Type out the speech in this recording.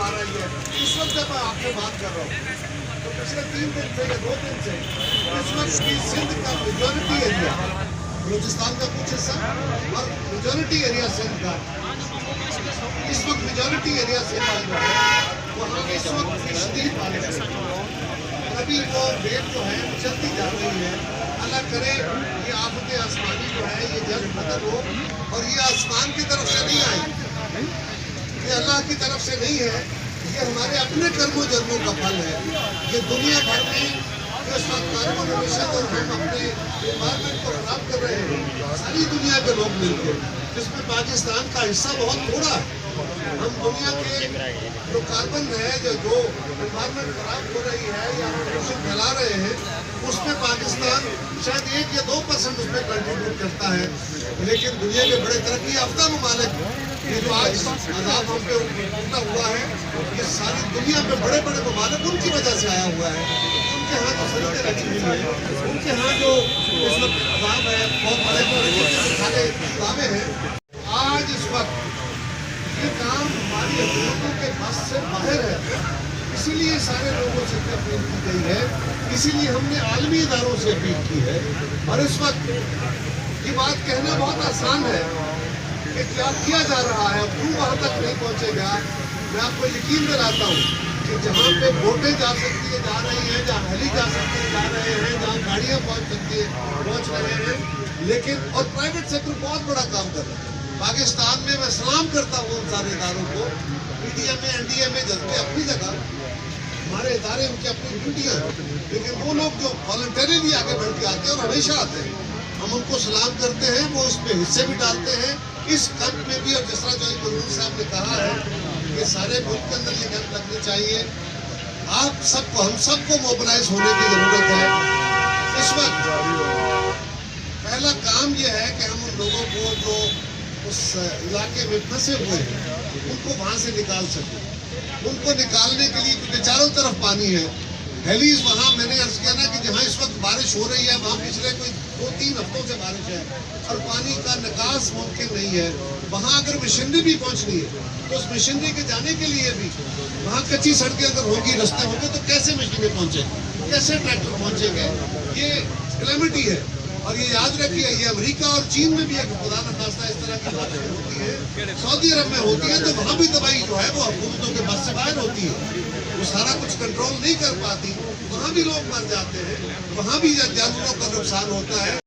रहा है। इस वक्त जब मैं आपसे बात कर रहा हूँ तो पिछले 3 दिन से या 2 दिन से इस वक्त की सिंध का मेजॉरिटी एरिया, बलूचिस्तान का कुछ हिस्सा और मेजॉरिटी एरिया सिंध का, इस वक्त मेजॉरिटी एरिया सिंध का जो है वहाँ इस वक्त शदीद बारिश है। अभी वो वेव जो है चलती जा रही है। अल्लाह करे ये आफत आसमानी जो है ये जल्द खत्म हो और ये आसमान की तरफ से नहीं आई, ये अल्लाह की तरफ से नहीं है, ये हमारे अपने कर्मों जन्मों का फल है। ये दुनिया भर में जो इस वक्त कार्बन एमिशन और हम अपने एनवायरमेंट को खराब कर रहे हैं, सारी दुनिया के लोग मिलकर, जिसमें पाकिस्तान का हिस्सा बहुत थोड़ा है। हम दुनिया के जो कार्बन है जो एनवायरमेंट खराब हो रही है या प्रदूषण फैला रहे हैं, उसमें पाकिस्तान शायद 1 या 2% उसमें कंट्रीब्यूट करता है। लेकिन दुनिया के बड़े तरक्की याफ्ता ममालिक, ये जो आज अजाब हम पे उठा हुआ है, ये सारी दुनिया में बड़े बड़े ममालिक उनकी वजह से आया हुआ है। उनके यहाँ जो सड़कें रखी हुई है, उनके यहाँ जो इस वक्त अजाब है, बहुत बड़े बड़े दावे हैं। आज इस वक्त ये काम हमारी हुकूमतों के बस से बाहर है, इसीलिए सारे लोगों से अपील की गई है, इसीलिए हमने आलमी इदारों से अपील की है। और इस वक्त ये बात कहना बहुत आसान है कि क्या किया जा रहा है, क्यों वहाँ तक नहीं पहुँचेगा। मैं आपको यकीन दिलाता हूँ कि जहाँ पे बोटें जा सकती है जा रही हैं, जहाँ हेली जा सकती है जा रहे हैं, जहाँ गाड़ियाँ पहुँच सकती है पहुँच रहे हैं, लेकिन और प्राइवेट सेक्टर बहुत बड़ा काम कर रहा है। पाकिस्तान में मैं सलाम करता हूँ उन सारे इदारों को, पीटीएम में एनडीए में जबकि अपनी जगह हमारे इदारे उनकी अपनी ड्यूटियाँ हैं, लेकिन वो लोग जो वॉलंटरीली आगे बढ़ के आते हैं और हमेशा आते हैं, हम उनको सलाम करते हैं। वो इसमें हिस्से भी डालते हैं इस कैंप में भी। और जिस तरह जो मंजूर साहब ने कहा है कि सारे मुल्क के अंदर ये कैंप लगने चाहिए, आप सबको हम सबको मोबिलाइज होने की जरूरत है। इस वक्त पहला काम ये है कि हम उन लोगों को जो उस इलाके में फंसे हुए हैं उनको वहाँ से निकाल सकें। उनको निकालने के लिए क्योंकि चारों तरफ पानी है, हेलीज वहाँ मैंने अर्ज किया ना कि जहाँ इस वक्त बारिश हो रही है वहाँ पिछले कोई 2-3 हफ्तों से बारिश है और पानी का निकास मुमकिन नहीं है। वहाँ अगर मशीनरी भी पहुँचनी है तो उस मशीनरी के जाने के लिए भी वहाँ कच्ची सड़कें अगर होगी, रास्ते होंगे, तो कैसे मशीनें पहुँचेंगी, कैसे ट्रैक्टर पहुँचेंगे, ये कैलेमिटी है। और ये याद रखिए, ये अमेरिका और चीन में भी अगर खुदा न खास्ता इस तरह की बातें होती है, सऊदी अरब में होती है, तो वहाँ भी दवाई जो है वो हुकूमतों के बस से बाहर होती है, वो सारा कुछ कंट्रोल नहीं कर पाती, वहाँ भी लोग मर जाते हैं, वहाँ भी जानवरों का नुकसान होता है।